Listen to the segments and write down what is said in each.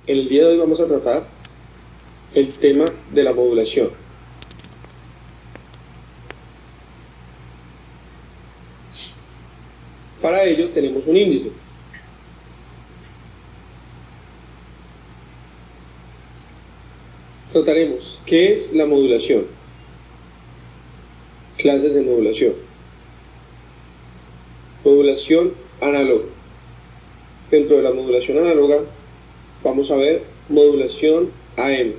En el día de hoy vamos a tratar el tema de la modulación. Para ello tenemos un índice. Trataremos qué es la modulación, clases de modulación, modulación análoga. Dentro de la modulación análoga vamos a ver modulación AM,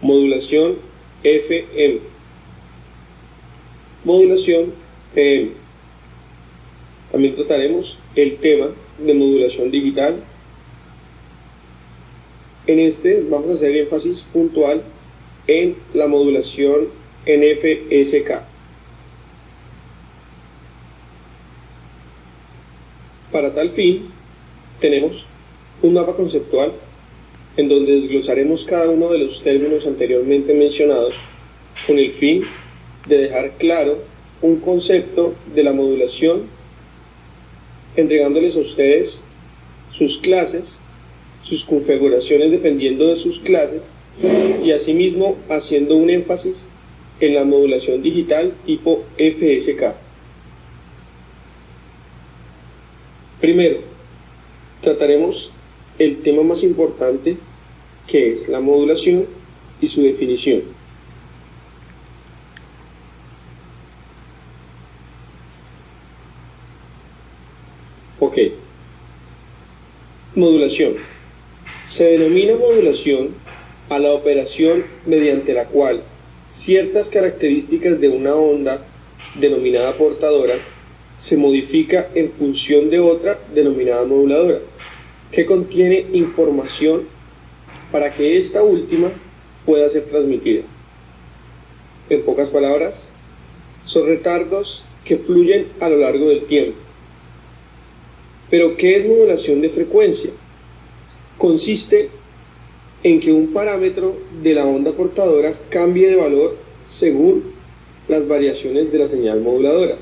modulación FM, modulación PM. También trataremos el tema de modulación digital. En este vamos a hacer énfasis puntual en la modulación NFSK. Para tal fin, tenemos un mapa conceptual en donde desglosaremos cada uno de los términos anteriormente mencionados con el fin de dejar claro un concepto de la modulación, entregándoles a ustedes sus clases, sus configuraciones dependiendo de sus clases y asimismo haciendo un énfasis en la modulación digital tipo FSK. Primero, trataremos el tema más importante, que es la modulación y su definición. Ok. Modulación. Se denomina modulación a la operación mediante la cual ciertas características de una onda denominada portadora se modifica en función de otra denominada moduladora, que contiene información para que esta última pueda ser transmitida. En pocas palabras, son retardos que fluyen a lo largo del tiempo. Pero, ¿qué es modulación de frecuencia? Consiste en que un parámetro de la onda portadora cambie de valor según las variaciones de la señal moduladora.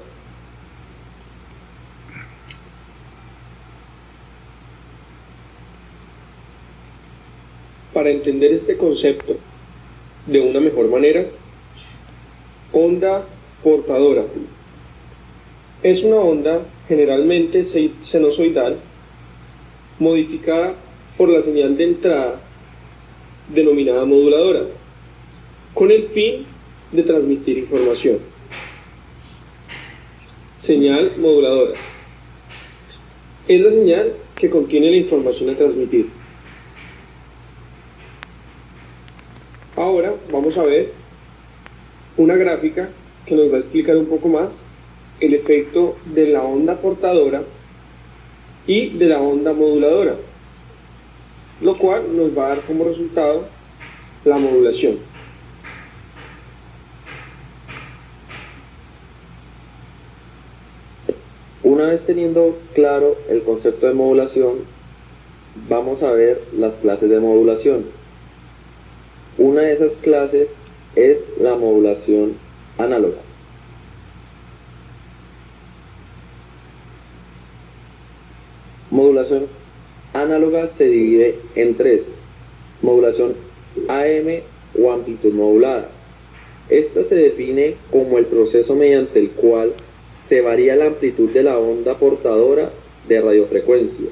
Para entender este concepto de una mejor manera, onda portadora es una onda generalmente sinusoidal modificada por la señal de entrada denominada moduladora con el fin de transmitir información. Señal moduladora es la señal que contiene la información a transmitir. Ahora vamos a ver una gráfica que nos va a explicar un poco más el efecto de la onda portadora y de la onda moduladora, lo cual nos va a dar como resultado la modulación. Una vez teniendo claro el concepto de modulación, vamos a ver las clases de modulación. Una de esas clases es la modulación análoga. Modulación análoga se divide en tres: modulación AM o amplitud modulada. Esta se define como el proceso mediante el cual se varía la amplitud de la onda portadora de radiofrecuencia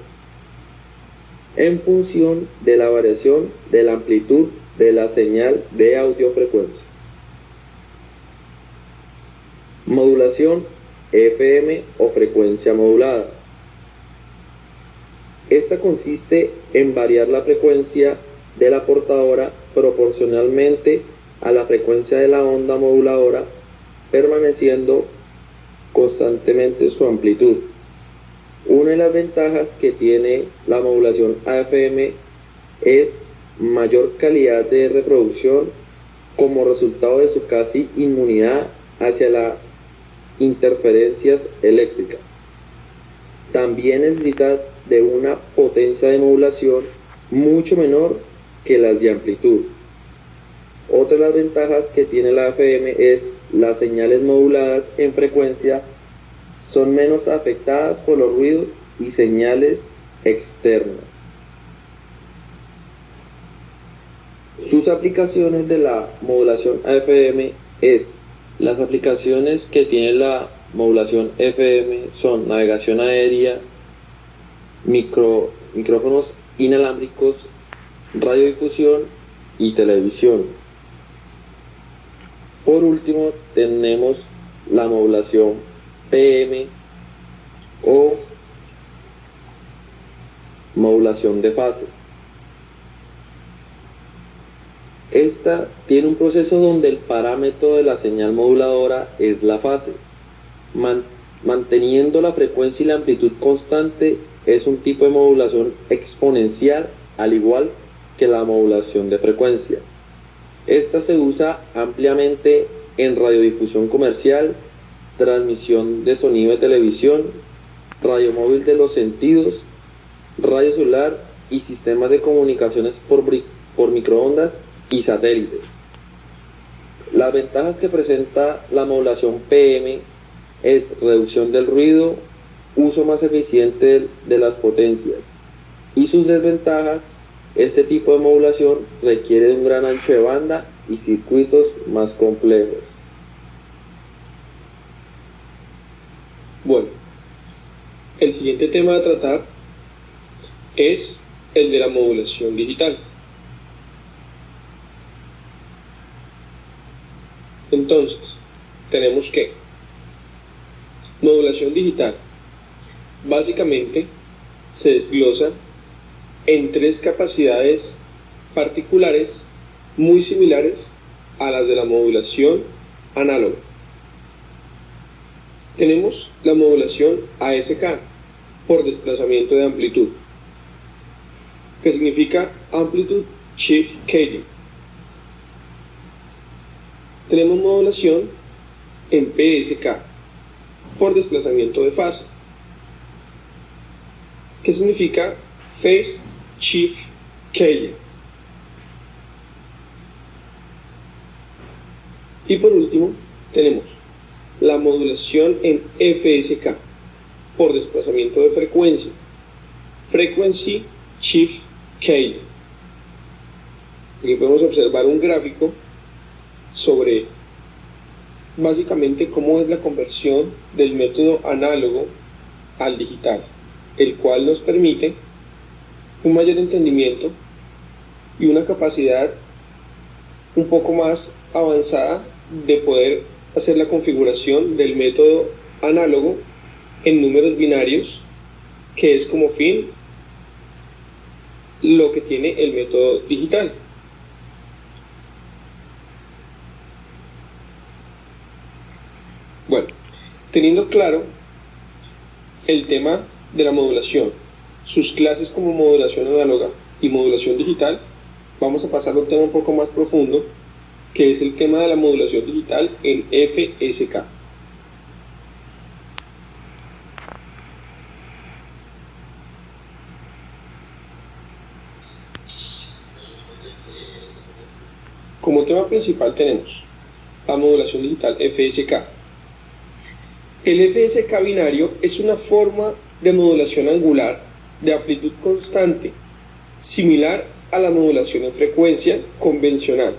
en función de la variación de la amplitud de la señal de audiofrecuencia. Modulación FM o frecuencia modulada. Esta consiste en variar la frecuencia de la portadora proporcionalmente a la frecuencia de la onda moduladora, permaneciendo constantemente su amplitud. Una de las ventajas que tiene la modulación AFM es mayor calidad de reproducción como resultado de su casi inmunidad hacia las interferencias eléctricas. También necesita de una potencia de modulación mucho menor que las de amplitud. Otra de las ventajas que tiene la AFM es las señales moduladas en frecuencia son menos afectadas por los ruidos y señales externas. Sus aplicaciones de la modulación FM es: las aplicaciones que tiene la modulación FM son navegación aérea, micrófonos inalámbricos, radiodifusión y televisión. Por último, tenemos la modulación PM o modulación de fase. Esta tiene un proceso donde el parámetro de la señal moduladora es la fase. Manteniendo la frecuencia y la amplitud constante, es un tipo de modulación exponencial, al igual que la modulación de frecuencia. Esta se usa ampliamente en radiodifusión comercial, transmisión de sonido de televisión, radio móvil de los sentidos, radio celular y sistemas de comunicaciones por microondas y satélites. Las ventajas que presenta la modulación PM es reducción del ruido, uso más eficiente de las potencias, y sus desventajas: este tipo de modulación requiere de un gran ancho de banda y circuitos más complejos. Bueno, el siguiente tema a tratar es el de la modulación digital. Entonces, tenemos que modulación digital básicamente se desglosa en tres capacidades particulares muy similares a las de la modulación análoga. Tenemos la modulación ASK por desplazamiento de amplitud, que significa Amplitude Shift Keying. Tenemos modulación en PSK por desplazamiento de fase, que significa Phase Shift Keying. Y por último tenemos la modulación en FSK por desplazamiento de frecuencia, Frequency Shift Keying. Aquí podemos observar un gráfico sobre básicamente cómo es la conversión del método análogo al digital, el cual nos permite un mayor entendimiento y una capacidad un poco más avanzada de poder hacer la configuración del método análogo en números binarios, que es como fin lo que tiene el método digital. Bueno, teniendo claro el tema de la modulación, sus clases como modulación análoga y modulación digital, vamos a pasar a un tema un poco más profundo, que es el tema de la modulación digital en FSK. Como tema principal tenemos la modulación digital FSK. El FSK binario es una forma de modulación angular de amplitud constante, similar a la modulación en frecuencia convencional,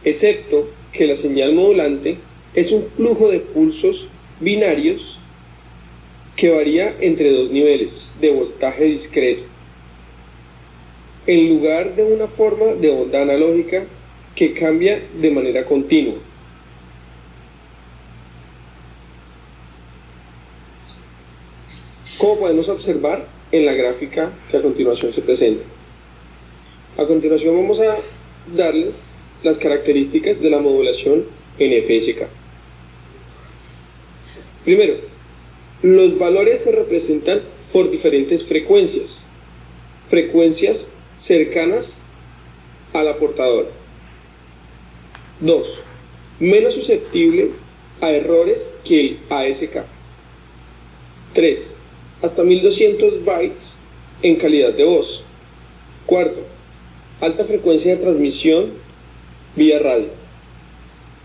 excepto que la señal modulante es un flujo de pulsos binarios que varía entre dos niveles de voltaje discreto, en lugar de una forma de onda analógica que cambia de manera continua. Como podemos observar en la gráfica que a continuación se presenta. A continuación vamos a darles las características de la modulación en FSK. Primero, los valores se representan por diferentes frecuencias cercanas a la portadora. 2. Menos susceptible a errores que el ASK. 3. Hasta 1200 bytes en calidad de voz. 4. Alta frecuencia de transmisión vía radio.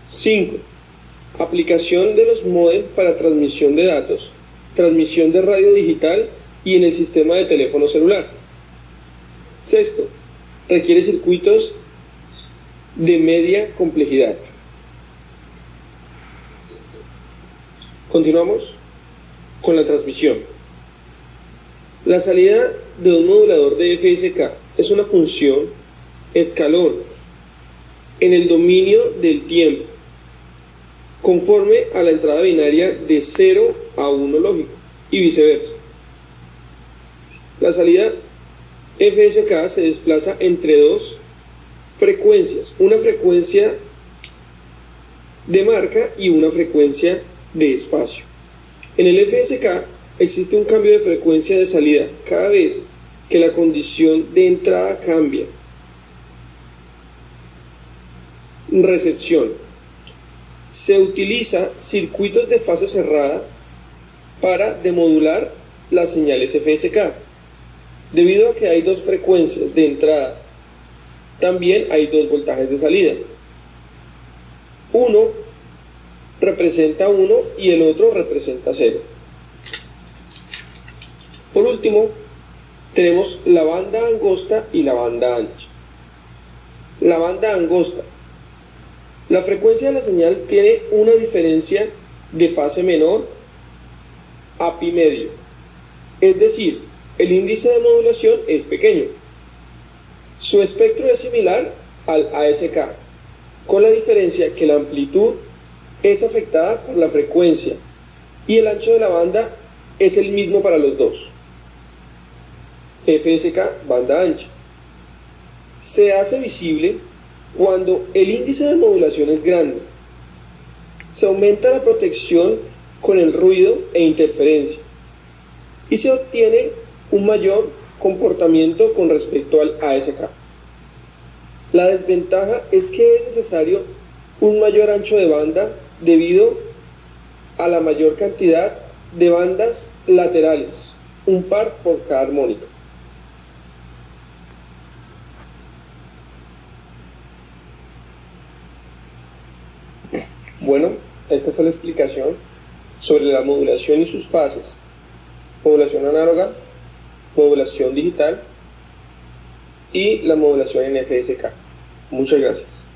5. Aplicación de los módems para transmisión de datos, transmisión de radio digital y en el sistema de teléfono celular. 6. Requiere circuitos de media complejidad. Continuamos con la transmisión. La salida de un modulador de FSK es una función escalón en el dominio del tiempo, conforme a la entrada binaria de 0 a 1 lógico y viceversa. La salida FSK se desplaza entre dos frecuencias, una frecuencia de marca y una frecuencia de espacio. En el FSK existe un cambio de frecuencia de salida cada vez que la condición de entrada cambia. Recepción. Se utiliza circuitos de fase cerrada para demodular las señales FSK. Debido a que hay dos frecuencias de entrada, también hay dos voltajes de salida. Uno representa 1 y el otro representa 0. Por último, tenemos la banda angosta y la banda ancha. La banda angosta. La frecuencia de la señal tiene una diferencia de fase menor a pi medio. Es decir, el índice de modulación es pequeño. Su espectro es similar al ASK, con la diferencia que la amplitud es afectada por la frecuencia y el ancho de la banda es el mismo para los dos. FSK, banda ancha. Se hace visible cuando el índice de modulación es grande. Se aumenta la protección con el ruido e interferencia y se obtiene un mayor comportamiento con respecto al ASK. La desventaja es que es necesario un mayor ancho de banda debido a la mayor cantidad de bandas laterales, un par por cada armónica. Bueno, esta fue la explicación sobre la modulación y sus fases: modulación análoga, modulación digital y la modulación en FSK. Muchas gracias.